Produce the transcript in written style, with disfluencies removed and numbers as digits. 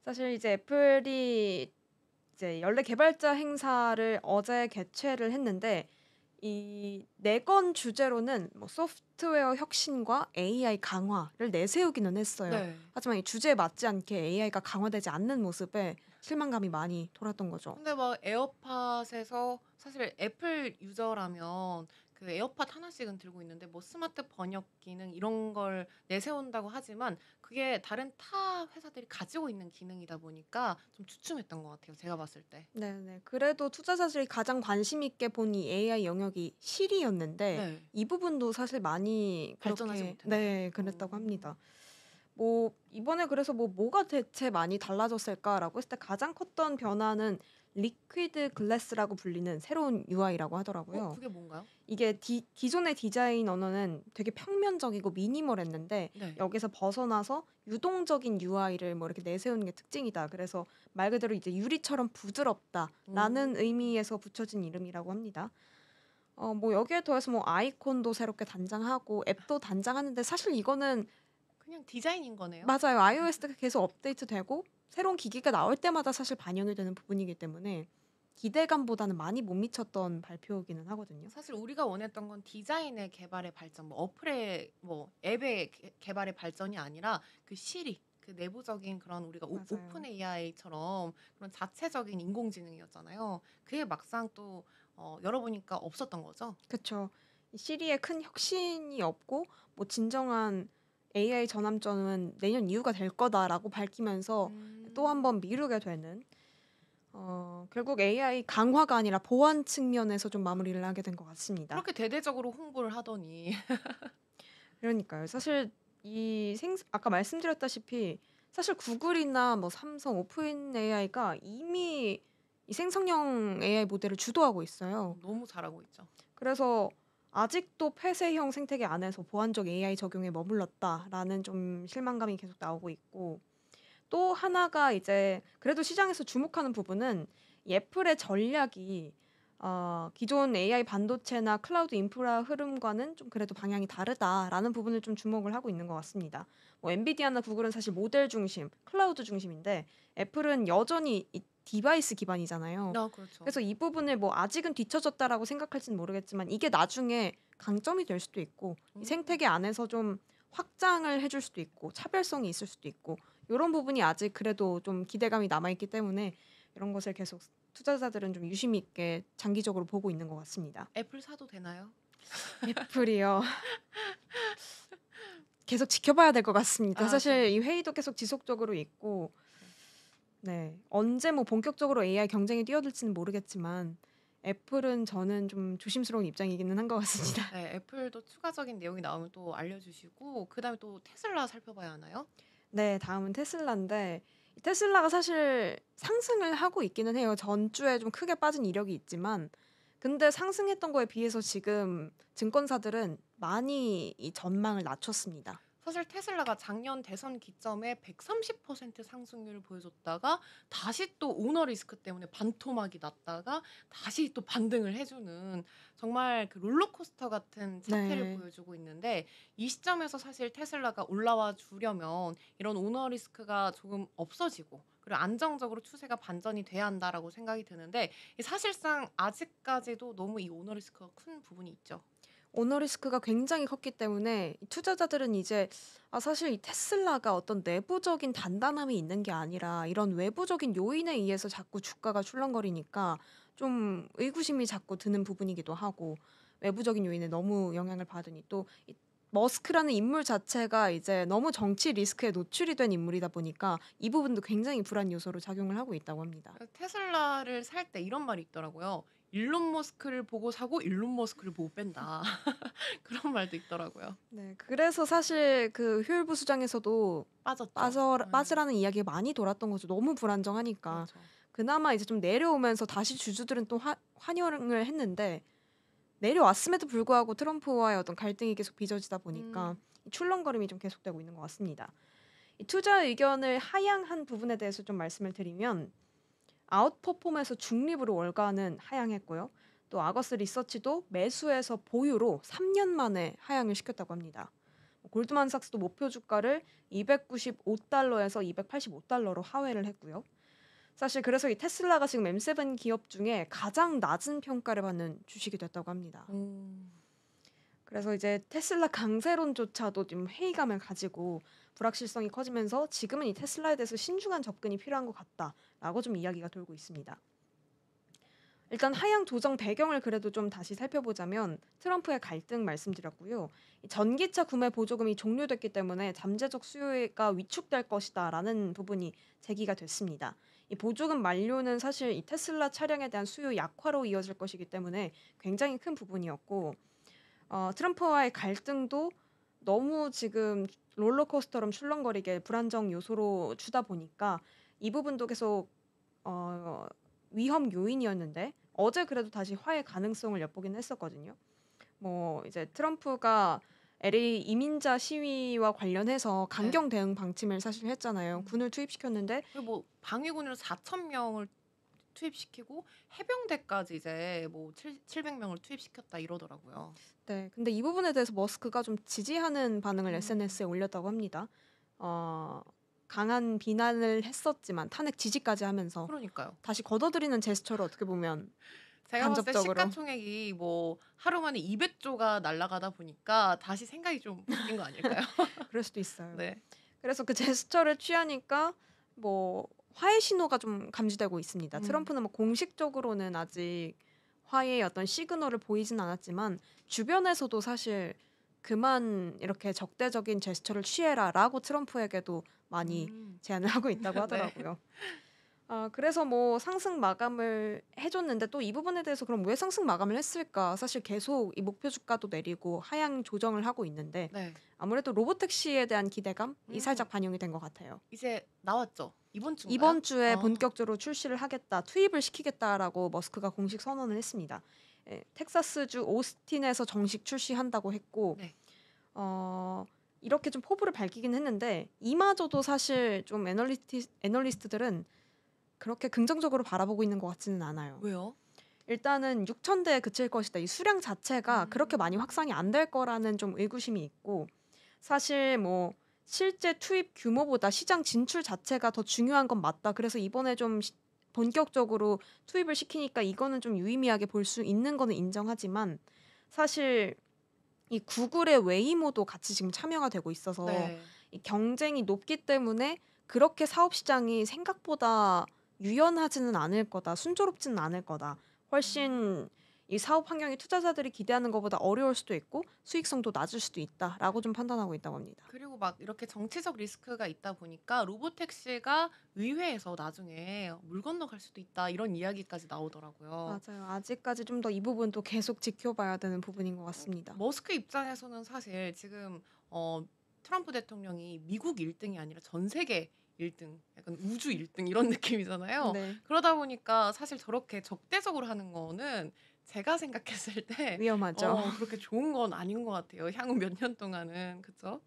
사실 이제 애플이 이제 연례 개발자 행사를 어제 개최를 했는데 이 네 건 주제로는 뭐 소프트웨어 혁신과 AI 강화를 내세우기는 했어요. 네. 하지만 이 주제에 맞지 않게 AI가 강화되지 않는 모습에 실망감이 많이 돌았던 거죠. 근데 막 에어팟에서 사실 애플 유저라면 그 에어팟 하나씩은 들고 있는데 뭐 스마트 번역 기능 이런 걸 내세운다고 하지만 그게 다른 타 회사들이 가지고 있는 기능이다 보니까 좀 주춤했던 것 같아요, 제가 봤을 때. 네네. 그래도 투자자들이 가장 관심 있게 본 이 AI 영역이 실이었는데 네. 이 부분도 사실 많이 발전하지 그렇게 못했나요? 네 그랬다고 어. 합니다. 뭐 이번에 그래서 뭐 "뭐가 대체 많이 달라졌을까?"라고 했을 때 가장 컸던 변화는 리퀴드 글래스라고 불리는 새로운 UI라고 하더라고요. 그게 뭔가요? 이게 기존의 디자인 언어는 되게 평면적이고 미니멀했는데 네. 여기서 벗어나서 유동적인 UI를 뭐 이렇게 내세우는 게 특징이다. 그래서 말 그대로 이제 "유리처럼 부드럽다."라는 오. 의미에서 붙여진 이름이라고 합니다. 뭐 여기에 더해서 뭐 아이콘도 새롭게 단장하고 앱도 단장하는데 사실 이거는 그냥 디자인인 거네요. 맞아요. iOS가 계속 업데이트되고 새로운 기기가 나올 때마다 사실 반영이 되는 부분이기 때문에 기대감보다는 많이 못 미쳤던 발표이기는 하거든요. 사실 우리가 원했던 건 디자인의 개발의 발전, 뭐 어플의 뭐 앱의 개발의 발전이 아니라 그 시리, 그 내부적인 그런 우리가 오픈 맞아요. AI처럼 그런 자체적인 인공지능이었잖아요. 그게 막상 또 열어보니까 없었던 거죠. 그쵸. 이 시리에 큰 혁신이 없고 뭐 진정한 AI 전환점은 "내년 이후가 될 거다."라고 밝히면서 또 한 음. 번 미루게 되는 결국 AI 강화가 아니라 보완 측면에서 좀 마무리를 하게 된 것 같습니다. 그렇게 대대적으로 홍보를 하더니 그러니까요. 사실 이 생 아까 말씀드렸다시피 사실 구글이나 뭐 삼성, 오픈 AI가 이미 이 생성형 AI 모델을 주도하고 있어요. 너무 잘하고 있죠. 그래서 아직도 폐쇄형 생태계 안에서 '보완적 AI 적용에 머물렀다.'라는 좀 실망감이 계속 나오고 있고 또 하나가 이제 그래도 시장에서 주목하는 부분은 이 애플의 전략이 기존 AI 반도체나 클라우드 인프라 흐름과는 좀 그래도 방향이 다르다라는 부분을 좀 주목을 하고 있는 것 같습니다. 뭐 엔비디아나 구글은 사실 모델 중심, 클라우드 중심인데 애플은 여전히 이 디바이스 기반이잖아요. 아 그렇죠. 그래서 이 부분을 뭐 아직은 뒤처졌다라고 생각할지는 모르겠지만 이게 나중에 강점이 될 수도 있고 이 음. 생태계 안에서 좀 확장을 해줄 수도 있고 차별성이 있을 수도 있고 요런 부분이 아직 그래도 좀 기대감이 남아 있기 때문에 이런 것을 계속 투자자들은 좀 유심히 있게 장기적으로 보고 있는 것 같습니다. 애플 사도 되나요? 애플이요. 계속 지켜봐야 될 것 같습니다. 아 사실 좀 이 회의도 계속 지속적으로 있고 네. 네. 언제 뭐 본격적으로 AI 경쟁에 뛰어들지는 모르겠지만 애플은 저는 좀 조심스러운 입장이기는 한 것 같습니다. 네, 애플도 추가적인 내용이 나오면 또 알려주시고 그다음에 또 테슬라 살펴봐야 하나요? 네. 다음은 테슬라인데 이 테슬라가 사실 상승을 하고 있기는 해요. 전주에 좀 크게 빠진 이력이 있지만 근데 상승했던 거에 비해서 지금 증권사들은 많이 이 전망을 낮췄습니다. 사실 테슬라가 작년 대선 기점에 130% 상승률을 보여줬다가 다시 또 오너 리스크 때문에 반토막이 났다가 다시 또 반등을 해주는 정말 그 롤러코스터 같은 차트를 네. 보여주고 있는데 이 시점에서 사실 테슬라가 올라와 주려면 이런 오너 리스크가 조금 없어지고 그리고 안정적으로 추세가 반전이 돼야 한다라고 생각이 드는데 이 사실상 아직까지도 너무 이 오너 리스크가 큰 부분이 있죠. 오너 리스크가 굉장히 컸기 때문에 이 투자자들은 이제 사실 이 테슬라가 어떤 내부적인 단단함이 있는 게 아니라 이런 외부적인 요인에 의해서 자꾸 주가가 출렁거리니까 좀 의구심이 자꾸 드는 부분이기도 하고 외부적인 요인에 너무 영향을 받으니 또 이 머스크라는 인물 자체가 이제 너무 정치 리스크에 노출이 된 인물이다 보니까 이 부분도 굉장히 불안 요소로 작용을 하고 있다고 합니다. 테슬라를 살 때 이런 말이 있더라고요. "일론 머스크를 보고 사고 일론 머스크를 보고 뺀다." 그런 말도 있더라고요. 네. 그래서 사실 그 효율 부수장에서도 빠졌죠. 예. 빠지라는 이야기가 많이 돌았던 거죠. 너무 불안정하니까. 그렇죠. 그나마 이제 좀 내려오면서 다시 주주들은 또 환영을 했는데 내려왔음에도 불구하고 트럼프와의 어떤 갈등이 계속 빚어지다 보니까 음. 이 출렁거림이 좀 계속되고 있는 것 같습니다. 이 투자 의견을 하향한 부분에 대해서 좀 말씀을 드리면 아웃퍼폼에서 중립으로 월가는 하향했고요. 또 아거스 리서치도 매수에서 보유로 3년 만에 하향을 시켰다고 합니다. 골드만삭스도 목표 주가를 $295에서 $285로 하회를 했고요. 사실 그래서 이 테슬라가 지금 M7 기업 중에 가장 낮은 평가를 받는 주식이 됐다고 합니다. 그래서 이제 테슬라 강세론조차도 좀 회의감을 가지고 불확실성이 커지면서 지금은 이 테슬라에 대해서 신중한 접근이 필요한 것 같다라고 좀 이야기가 돌고 있습니다. 일단 하향 조정 배경을 그래도 좀 다시 살펴보자면 트럼프의 갈등 말씀드렸고요. 이 전기차 구매 보조금이 종료됐기 때문에 잠재적 수요가 위축될 것이다라는 부분이 제기가 됐습니다. 이 보조금 만료는 사실 이 테슬라 차량에 대한 수요 약화로 이어질 것이기 때문에 굉장히 큰 부분이었고 트럼프와의 갈등도 너무 지금 롤러코스터처럼 출렁거리게 불안정 요소로 주다 보니까 이 부분도 계속 위험 요인이었는데 어제 그래도 다시 화해 가능성을 엿보긴 했었거든요. 뭐 이제 트럼프가 LA 이민자 시위와 관련해서 네. 강경 대응 방침을 사실 했잖아요. 군을 투입시켰는데 그리고 뭐 방위군으로 4,000명을 투입시키고 해병대까지 이제 뭐 700명을 투입시켰다 이러더라고요. 네, 근데 이 부분에 대해서 머스크가 좀 지지하는 반응을 음. SNS에 올렸다고 합니다. 강한 비난을 했었지만 탄핵 지지까지 하면서 그러니까요. 다시 걷어들이는 제스처를 어떻게 보면 제가 봤을 때 간접적으로 시가총액이 뭐 하루 만에 200조가 날아가다 보니까 다시 생각이 좀 바뀐 거 아닐까요? 그럴 수도 있어요. 네. 그래서 그 제스처를 취하니까 뭐 화해 신호가 좀 감지되고 있습니다. 트럼프는 뭐 공식적으로는 아직 화해의 어떤 시그널을 보이진 않았지만 주변에서도 사실 그만 이렇게 적대적인 제스처를 취해라라고 트럼프에게도 많이 제안을 하고 있다고 네. 하더라고요. 그래서 뭐 상승 마감을 해줬는데 또 이 부분에 대해서 그럼 왜 상승 마감을 했을까? 사실 계속 이 목표 주가도 내리고 하향 조정을 하고 있는데 네. 아무래도 로보택시에 대한 기대감이 살짝 음. 반영이 된 것 같아요. 이제 나왔죠. 이번 주인가요? 이번 주에 본격적으로 출시를 하겠다, 투입을 시키겠다라고 머스크가 공식 선언을 했습니다. 텍사스주 오스틴에서 정식 출시한다고 했고 네. 이렇게 좀 포부를 밝히긴 했는데 이마저도 사실 좀 애널리스트들은 그렇게 긍정적으로 바라보고 있는 것 같지는 않아요. 왜요? 일단은 6,000대에 그칠 것이다. 이 수량 자체가 그렇게 많이 확산이 안 될 거라는 좀 의구심이 있고 사실 뭐 실제 투입 규모보다 시장 진출 자체가 더 중요한 건 맞다. 그래서 이번에 좀 본격적으로 투입을 시키니까 이거는 좀 유의미하게 볼 수 있는 거는 인정하지만 사실 이 구글의 웨이모도 같이 지금 참여가 되고 있어서 네. 이 경쟁이 높기 때문에 그렇게 사업 시장이 생각보다 유연하지는 않을 거다. 순조롭지는 않을 거다. 훨씬 이 사업 환경이 투자자들이 기대하는 것보다 어려울 수도 있고 수익성도 낮을 수도 있다라고 좀 판단하고 있다고 합니다. 그리고 막 이렇게 정치적 리스크가 있다 보니까 로보택시가 의회에서 나중에 물 건너갈 수도 있다 이런 이야기까지 나오더라고요. 맞아요. 아직까지 좀 더 이 부분도 계속 지켜봐야 되는 부분인 것 같습니다. 머스크 입장에서는 사실 지금 트럼프 대통령이 미국 1등이 아니라 전 세계 1등, 약간 우주 1등 이런 느낌이잖아요. 네, 그러다 보니까 사실 저렇게 적대적으로 하는 거는 제가 생각했을 때 위험하죠. 그렇게 좋은 건 아닌 것 같아요. 향후 몇 년 동안은. 그쵸?